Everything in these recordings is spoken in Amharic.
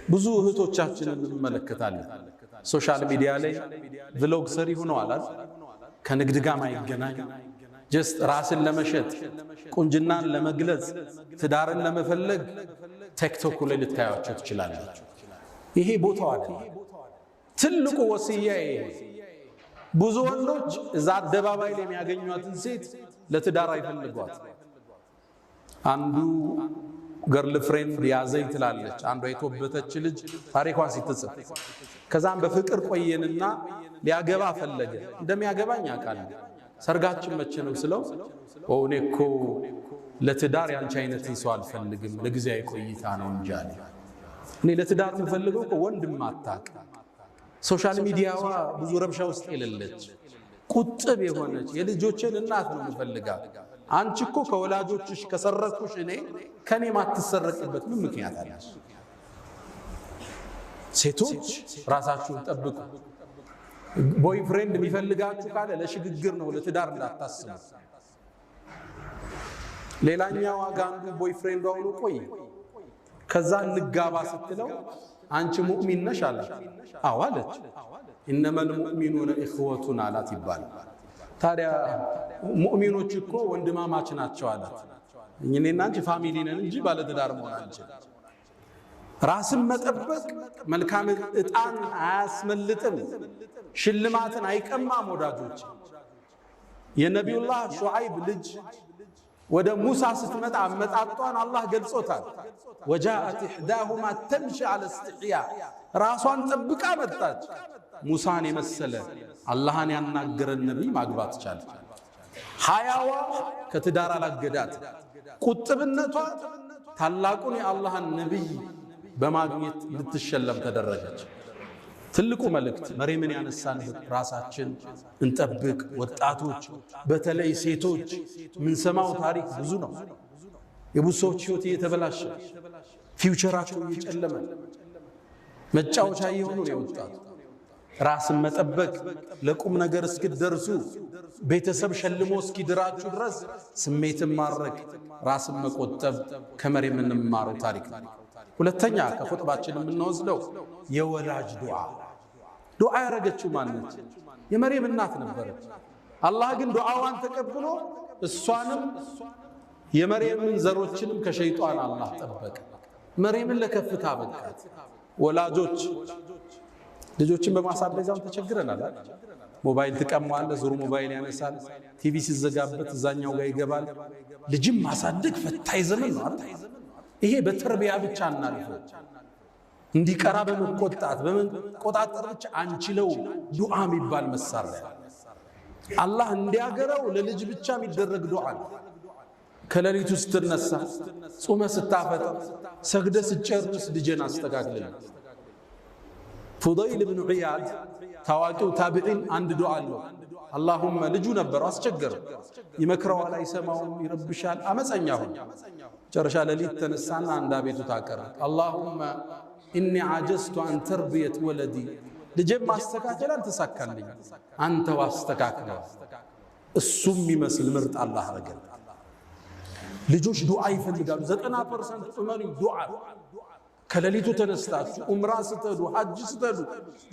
ብዙ እህቶቻችንን እንመለከታለን ሶሻል ሚዲያ ላይ ቭሎግ ሰሪ ሆነዋል ከንግድ ጋር ማይገናኝ ጀስት ራስን ለመሸጥ ቁንጅናን ለመግለጽ ትዳርን ለመፈለግ ቲክቶክ ላይ ልታያቸው ትችላላችሁ ይሄ ቦታው አይደለም ትልቁ ወሲያዬ ብዙ ወንዶች እዛ አደባባይ ላይ የሚያገኙአትን ሴት ለትዳር አይፈልጓት አንዱ ገርል ፍሬንድ ያዘኝ ትላለች አንዷ የተወበተች ልጅ ታሪኳን ሲትጽፍ ከዛም በፍቅር ቆየንና ሊያገባ ፈለገ እንደሚያገባኝ አቃል ሰርጋችን መቼ ነው ስለው ኦኔኮ ለትዳር ያንቺ አይነትን ሰው አልፈልግም ለጊዜያዊ ቆይታ ነው እንጂ አለ እኔ ለትዳር የምፈልገው ወንድም አታቅ ሶሻል ሚዲያዋ ብዙ ረብሻ ውስጥ የሌለች ቁጥብ የሆነች የልጆችን እናት ነው የምፈልጋት አንቺ እኮ ከወላጆችሽ ከሰረኩሽ እኔ ከኔ ማትሰረቅበት ምን ምክንያት አለ ሴቶች ራሳችሁን ጠብቁ ቦይፍሬንድ የሚፈልጋችሁ ካለ ለሽግግር ነው ለትዳር እንዳታስቡ ሌላኛው አጋንዱ ቦይፍሬንዱ አውሎ ቆይ ከዛ እንጋባ ስትለው አንቺ ሙእሚን ነሽ አላት አዎ አለች ኢነመል ሙእሚኑነ ኢኽወቱን አላት ይባላል ታዲያ ሙእሚኖች እኮ ወንድማማች ናቸው አላት እኛና አንቺ ፋሚሊ ነን እንጂ ባለ ትዳር መሆን አንችልም ራስን መጠበቅ መልካም እጣን አያስመልጥም ሽልማትን አይቀማም ወዳጆች የነቢዩላህ ሹዓይብ ልጅ ወደ ሙሳ ስትመጣ አመጣጧን አላህ ገልጾታል ወጃአት ኢህዳሁማ ተምሺ አለ استحياء ራሷን ጠብቃ መጣች ሙሳን የመሰለ አላህን ያናገረን ነብይ ማግባት ቻለ ሐያዋ ከትዳር አላገዳት ቁጥብነቷ ታላቁን የአላህን ነብይ በማግኘት ልትሸለም ተደረገች ትልቁ መልእክት መርየምን ያነሳን ራሳችን እንጠብቅ ወጣቶች በተለይ ሴቶች ምን ሰማው ታሪክ ብዙ ነው የቡሶች ህይወት እየተበላሸ ፊውቸራቸው እየጨለመ መጫወቻ እየሆኑ ነው የወጣቱ ራስን መጠበቅ ለቁም ነገር እስኪደርሱ ቤተሰብ ሸልሞ እስኪድራችሁ ድረስ ስሜትን ማረክ ራስን መቆጠብ ከመርየም እንማረው ታሪክ ነው ሁለተኛ ከኹጥባችን የምንወስደው የወላጅ ዱዓ ያረገችው ማነች የመርየም እናት ነበረች አላህ ግን ዱዓዋን ተቀብሎ እሷንም የመርየምን ዘሮችንም ከሸይጣን አላህ ጠበቀ መርየምን ለከፍታ በቃት ወላጆች ልጆችን በማሳደጋው ተቸግረናል ሞባይል ተቀማዋለ ዙሩ ሞባይል ያነሳል ቲቪ ሲዘጋበት እዛኛው ጋር ይገባል ልጅም ማሳደግ ፈታኝ ዘመን ነው አይደል ይሄ በተርቢያ ብቻ እናልፈው እንዲቀራ በመቆጣጠር ብቻ አንችለው ዱዓ የሚባል መሳሪያ አላህ እንዲያገረው ለልጅ ብቻ የሚደረግ ዱዓ ከሌሊቱ ስትነሳ ጾመ ስታፈጥ ሰግደ ስጨርስ ልጅን አስተካክልልኝ ፉዳይል ኢብኑ ዒያድ ታዋቂው ታቢዒን አንድ ዱዓ አለው اللهم ልጁ ነበር አስቸገረ ይመክረዋል አይሰማውም ይረብሻል አመፀኛ ሆነ ጨረሻ ለሊት ተነሳና አንድ አቤቱ ታቀረ اللهم اني عجزت عن تربيه ولدي ልጅም ማስተካከል አልተሳካልኝ አንተ ዋስተካክለው እሱም ይመስል ምርጥ አላህ አረገ ልጆች ዱዓ ይፈልጋሉ 90% ዑመሪ ዱዓ ከሌሊቱ ተነስታችሁ ዑምራ ስትሄዱ ሐጅ ስትሄዱ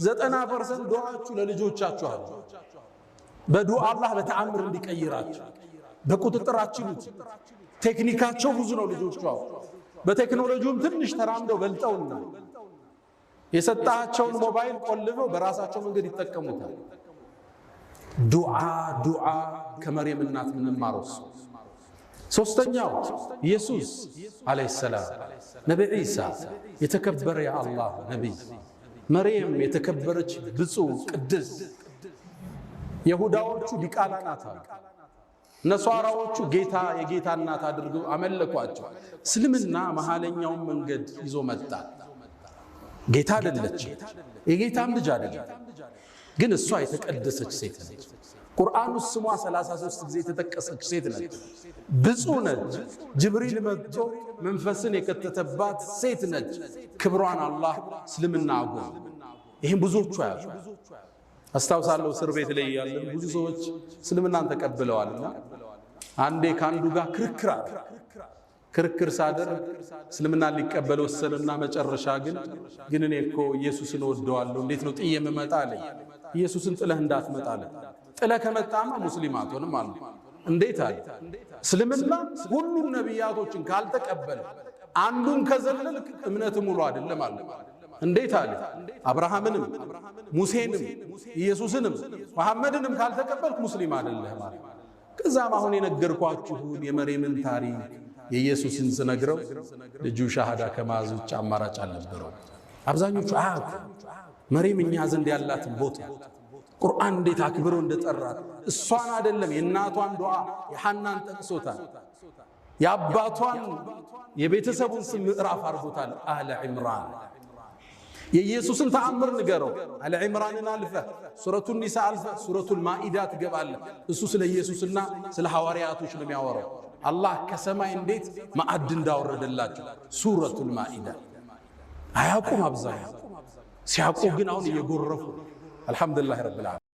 90% ዱዓችሁ ለልጆቻችሁ አሉ በዱዓ አላህ በተአምር እንዲቀይራችሁ በቁጥጥራችሁ ቴክኒካቸው ብዙ ነው ልጆቹ በቴክኖሎጂውም ትንሽ ተራምደው በልጠውና የሰጣቸውን ሞባይል ቆልፈው በራሳቸው መንገድ ይተከሙታል ዱዓ ከመርየም እናት ምንም ማሮስ ሶስተኛው ኢየሱስ አለይሂ ሰላም ነብይ ኢሳ የተከበረ የአላህ ነብይ መርየም የተከበረች ብፁዕ ቅድስ ይሁዳዎቹ ዲቃላ ናት ነሷራዎቹ ጌታ የጌታ እናት አድርገው አመለኳቸው እስልምና መሐለኛውን መንገድ ይዞ መጣ ጌታ አይደለች የጌታም ልጅ አይደለም ግን እሷ የተቀደሰች ሴት ነች ቁርአኑ ስሟ 33 ጊዜ የተጠቀሰች ሴት ነች ብፁዕ ነች ጅብሪል መጥቶ መንፈስን የከተተባት ሴት ነች ክብሯን አላህ እስልምና አጎ ይሄን ብዙዎቹ ያዙ አስታውሳለሁ እስር ቤት ላይ ያሉ ብዙ ሰዎች እስልምናን ተቀብለዋልና አንዴ ካንዱ ጋር ክርክራ ክርክር ሳደርግ እስልምና ሊቀበል ወሰነና መጨረሻ ግን እኔ እኮ ኢየሱስን ወደዋለሁ እንዴት ነው ጥዬ የምመጣ አለኝ። ኢየሱስን ጥለህ እንዳትመጣ አለ። ጥለህ ከመጣማ ሙስሊም አትሆንም አለ። እንዴት አለ? እስልምና ሁሉም ነቢያቶችን ካልተቀበለ አንዱን ከዘለልክ እምነት ሙሉ አይደለም አለ። እንዴት አለ? አብርሃምንም ሙሴንም ኢየሱስንም መሐመድንም ካልተቀበልክ ሙስሊም አይደለህም አለ። ከዛም አሁን የነገርኳችሁን የመርየምን ታሪክ የኢየሱስን ስነግረው ልጁ ሻሃዳ ከማዝ ውጭ አማራጭ አልነበረው። አብዛኞቹ አያውቁ መርየም እኛ ዘንድ ያላትን ቦታ ቁርአን እንዴት አክብሮ እንደጠራት እሷን አይደለም የእናቷን ዱዓ የሐናን ጠቅሶታል። የአባቷን የቤተሰቡን ስም ምዕራፍ አድርጎታል። አለ ዒምራን የኢየሱስን ተአምር ንገረው። አለ ዒምራንን አልፈ ሱረቱን ኒሳ አልፈ ሱረቱል ማኢዳ ትገባለህ። እሱ ስለ ኢየሱስና ስለ ሐዋርያቶች ነው የሚያወራው። አላህ ከሰማይ እንዴት ማዕድ እንዳወረደላቸው ሱረቱል ማኢዳ አያውቁም። አብዛኛው ሲያውቁ ግን አሁን እየጎረፉ አልሐምዱሊላህ ረብል ዓለሚን